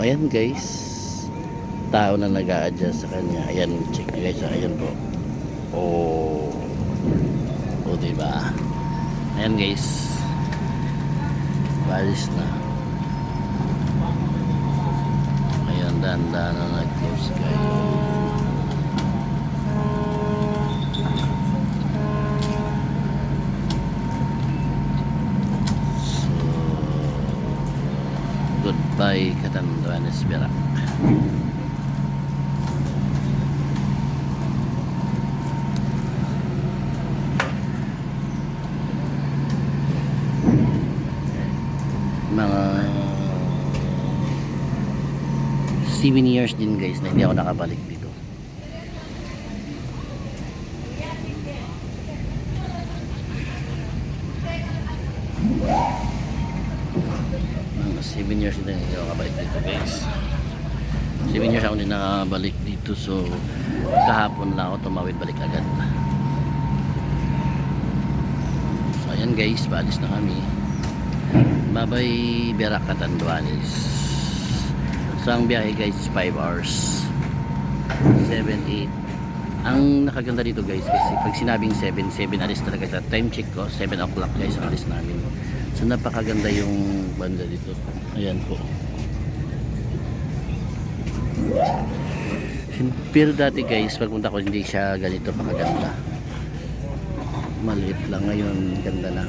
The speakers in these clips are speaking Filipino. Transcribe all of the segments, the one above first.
ayan guys, tao na nag-a-adjust sa kanya. Ayan, check nyo guys, ayan po. Oh, oh diba? Ayan guys, balis na. Ayan, dahan-dahan na nag-close guys. Goodbye Catanduanes Virac. Mga 7 years din guys na hindi ako nakabalik dito. Mga 7 years din hindi ako nakabalik dito guys. 7 years ako din nakabalik dito, so kahapon lang ako tumawid balik agad. So ayan guys, baalis na kami. Bye bye Virac Catanduanes. So ang biyahe guys is 5 hours, 7-8. Ang nakaganda dito guys kasi pag sinabing 7 alis talaga sa time check ko, 7 o'clock guys ang alis namin. So napakaganda yung banda dito. Ayan po. Pero dati guys pagpunta ko hindi siya ganito pakaganda, maliit lang. Ngayon ganda na.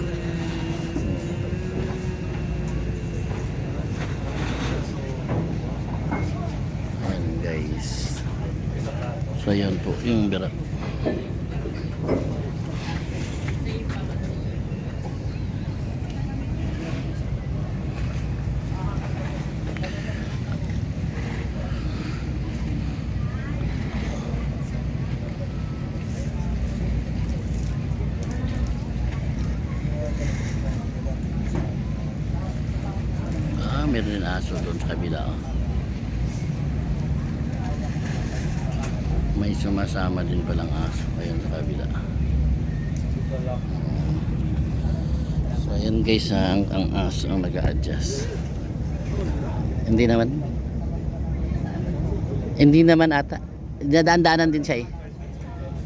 Ayan guys, so ayan po yung Virac. Meron din aso doon sa kabila. May sumasama din palang aso ayun sa kabila. So ayan guys, ang aso ang nag-a-adjust. Hindi naman ata. Dadaan-daanan din siya eh.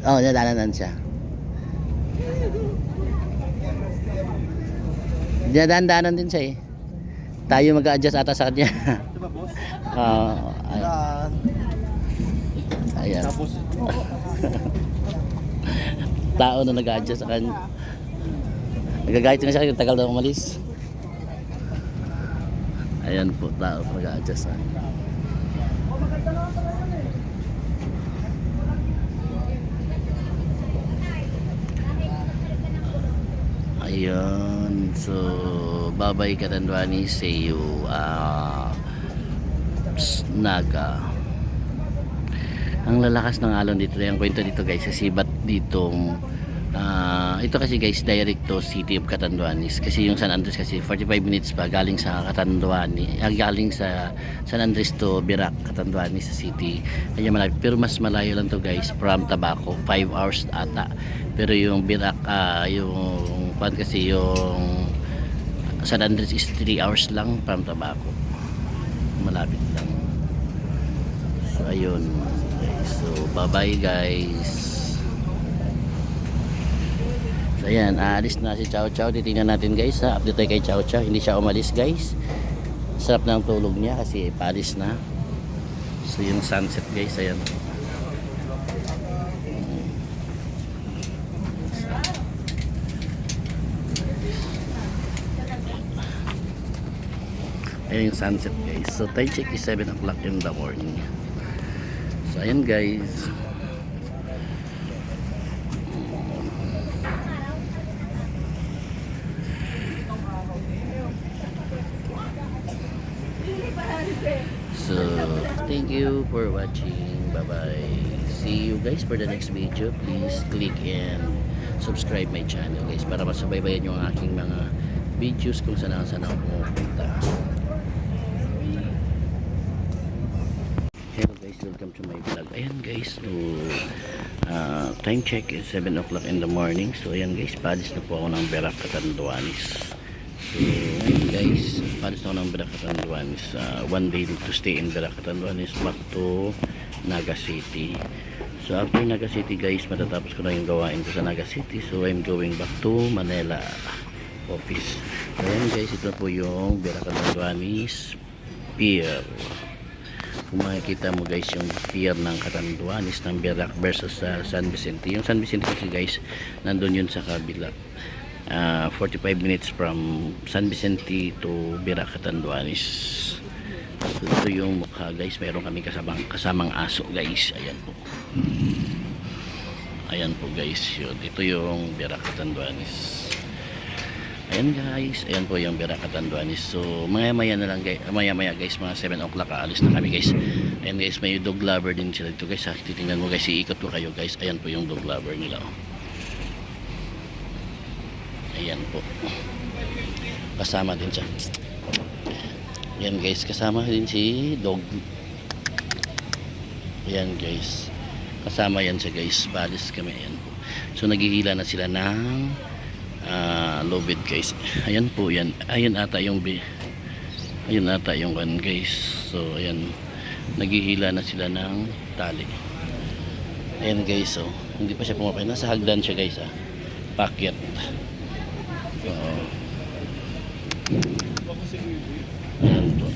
Oo, dadaan-daanan siya. Dadaan-daanan din siya eh. Tayo mag-a-adjust ata sa kanya. Diba boss? Ayan. Tapos Tao na nag-a-adjust sa kanya. Nagagayat nga siya yung tagal na umalis. Ayan po, tao nag-a-adjust sa kanya. Ayun, so bye-bye Catanduanes, see you Naga. Ang lalakas ng alon dito, yung kwento dito guys, kasi ba't dito ito kasi guys direct to City of Catanduanes, kasi yung San Andres kasi 45 minutes pa galing sa Catanduanes, galing sa San Andres to Virac Catanduanes sa city. Kaya malapit, pero mas malayo lang to guys from Tabaco, 5 hours ata. Pero yung Virac yung kasi yung San Andres is 3 hours lang from Tabaco, malapit lang. So ayun guys, so bye bye guys. So ayan, aalis na si Chow Chow. Titingnan natin guys ha, update tayo kay Chow Chow. Hindi siya umalis guys, sarap ng tulog niya kasi paalis na. So yung sunset guys, ayan. Ayan yung sunset guys. So time check is 7 o'clock in the morning. So ayan guys. So thank you for watching. Bye bye. See you guys for the next video. Please click and subscribe my channel guys para masabaybayan yung aking mga videos kung saan ako pumupunta. Hello guys, welcome to my vlog. Ayan guys, so time check is 7 o'clock in the morning. So ayan guys, paalis na po ako ng Virac Catanduanes. So, ayun guys, palis na ako ng Biracatanduanes. One day to stay in Biracatanduanes back to Naga City. So, after Naga City guys, matatapos ko na yung gawain ko sa Naga City. So, I'm going back to Manila office. So, ayun guys, ito po yung Biracatanduanes Pier. Kung makikita mo guys yung pier ng Catanduanes ng Birac versus sa San Vicente. Yung San Vicente kasi guys, nandun yun sa kabila. 45 minutes from San Vicente to Birac Catanduanes. So ito yung mukha guys, meron kami kasamang aso guys. Ayan po. Ayan po guys, yun. Ito yung Birac Catanduanes. Ayan guys, ayan po yung Birac Catanduanes. So maya maya na lang guys, maya guys, mga 7 o'clock aalis na kami guys. Ayan guys, may dog lover din sila dito guys. Titingnan mo guys, iikot ko kayo guys. Ayan po yung dog lover nila. Ayan po, kasama din siya. Ayan guys, kasama din si dog. Ayan guys, kasama yan siya guys. Balis kami, ayan po. So naghihila na sila ng lobid guys. Ayan po yan. Ayan ata yung ayun ata yung one guys. So ayan, naghihila na sila ng tali. Ayan guys, so hindi pa siya pumapay. Nasa hagdan siya guys, packet. Ayan po.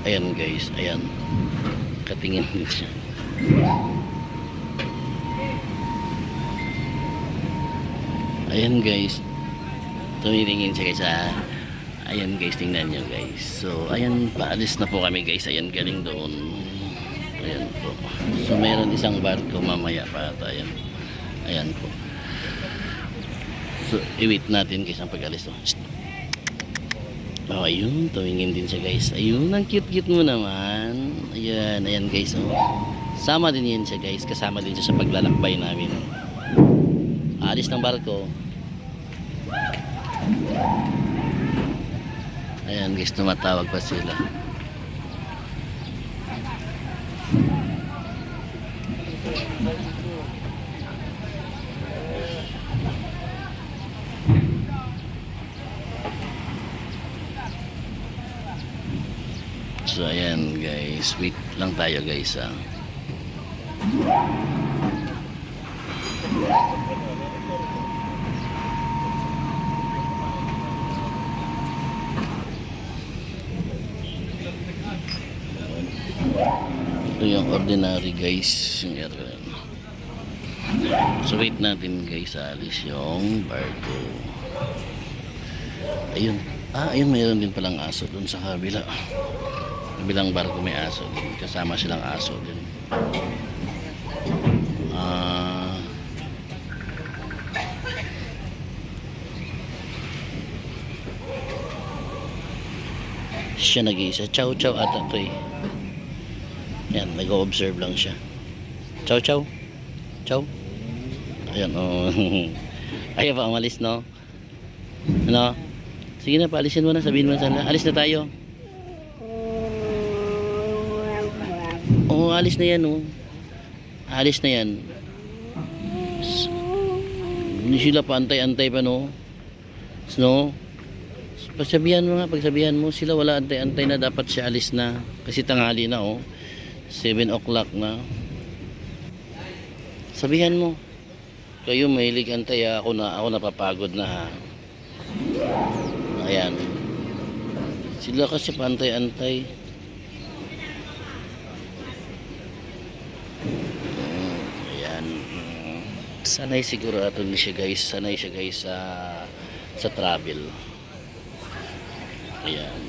Ayan guys, ayan. Katingin din siya. Ayan guys, tumitingin siya guys. Ayan guys, tingnan nyo guys. So ayan, paalis na po kami guys. Ayan, galing doon. Ayan po. So meron isang barko mamaya pa ata. Ayan. Ayan po. So i-wait natin guys ang pag-alis. Oh, ayun, tumingin din siya guys. Ayun, ang cute-cute mo naman. Ayan, ayan guys. Oh. Sama din yan siya guys. Kasama din siya sa paglalakbay namin. Alis ng barko. Ayan guys, tumatawag pa sila. So ayan guys, wait lang tayo guys. Ito yung ordinary guys, yung aircraft. So wait natin guys, alis yung barko. Ayun, ayun, mayroon din palang aso dun sa kabila. Kabilang barko may aso din, kasama silang aso din. Siya nag-iisa, chow chow ata to eh. Yan, nag-o-observe lang siya. Chow chow. Chow. Ayan, oh. Ayaw pa umalis, no? Ano? Sige na, paalisin mo na. Sabihin mo na sana. Alis na tayo. Oo, alis na yan, oh. Alis na yan. Hindi sila pa antay-antay pa, no? No? Pagsabihan mo nga, pagsabihan mo. Sila wala antay-antay na dapat siya alis na. Kasi tanghali na, oh. 7 o'clock na. Sabihan mo. Kayo mahilig antay, ako napapagod na, ha. Ayan. Sila kasi pantay-antay. Ayan. Sanay siguro ato ni siya guys. Sanay siya guys sa travel. Ayan.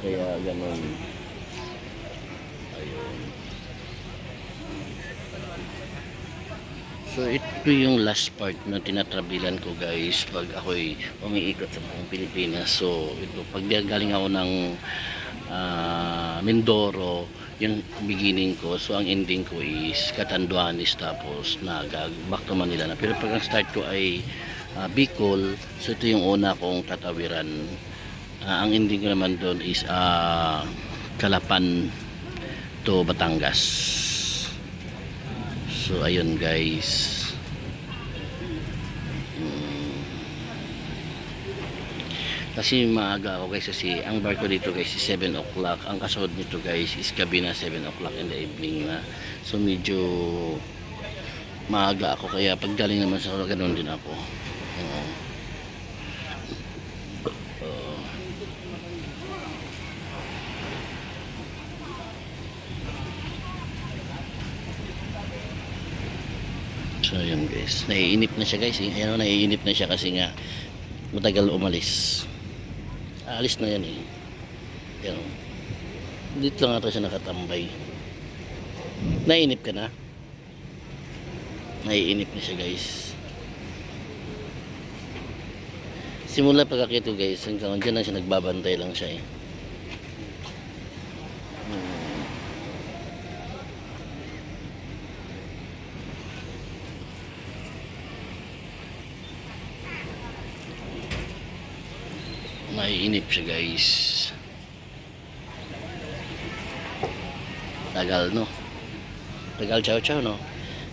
Kaya ganun. Ayun. So ito yung last part na tinatrabilan ko guys pag ako'y umiikot sa buong Pilipinas. So ito, pag galing ako ng Mindoro, yung beginning ko. So ang ending ko is Catanduanes, tapos back to Manila na. Pero pag ang start ko ay Bicol, so ito yung una kong tatawiran. Ang ending ko naman doon is Calapan to Batangas. So ayun guys. Kasi maaga ako guys, kasi ang barko dito guys is 7 o'clock. Ang kasunod nito guys is gabi na 7 o'clock in the evening na. So medyo maaga ako, kaya paggaling naman sa ganoon din ako. So yun guys, naiinip na siya guys. Ayan o, naiinip na siya kasi nga matagal umalis. Alis na yan eh. Yan o. Dito lang ata siya nakatambay. Naiinip ka na? Naiinip na siya guys. Simula pagkakito guys, hanggang dyan lang siya, nagbabantay lang siya eh. Naiinip siya guys. Tagal no. Tagal chow chow no.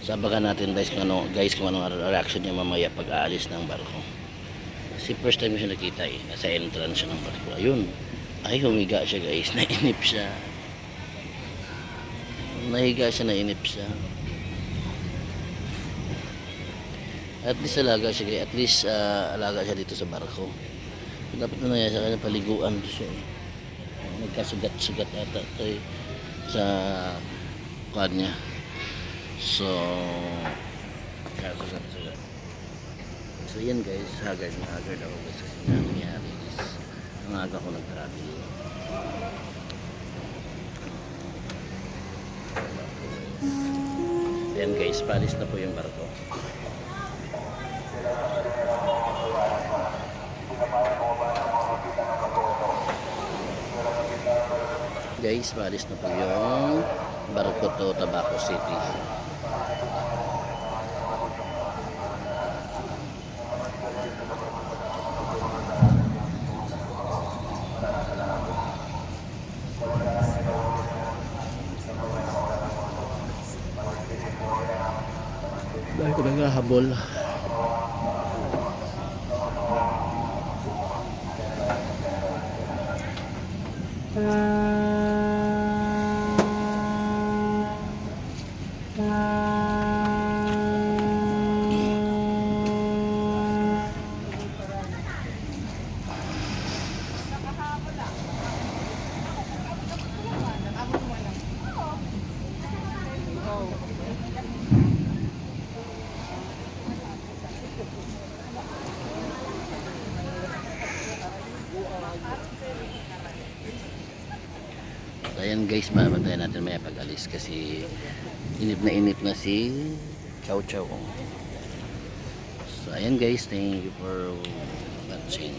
Sabagan natin guys kung anong reaction niya mamaya pag aalis ng barko. Kasi first time ko siya nakita eh. Nasa entrance siya ng barko. Ayun. Ay humiga siya guys. Nainip siya. Nahiga siya, nainip siya. At least alaga siya guys. At least alaga siya dito sa barko. Dapat na nangyari sa kanya, paliguan to siya eh. Nagkasugat-sugat ata ito eh, sa kanya. So kasugat-sugat. So yan guys, haggard na haggard ako guys kasi nangyari is ang aga ko nag-travel. Yan guys, palis na po yung barko. Guys, palis na po yung barko to Tabaco City. Dahil ko naghahabol. Ayan guys, mabantayan natin maya pag-alis kasi inip na si Chow Chow. So ayan guys, thank you for watching.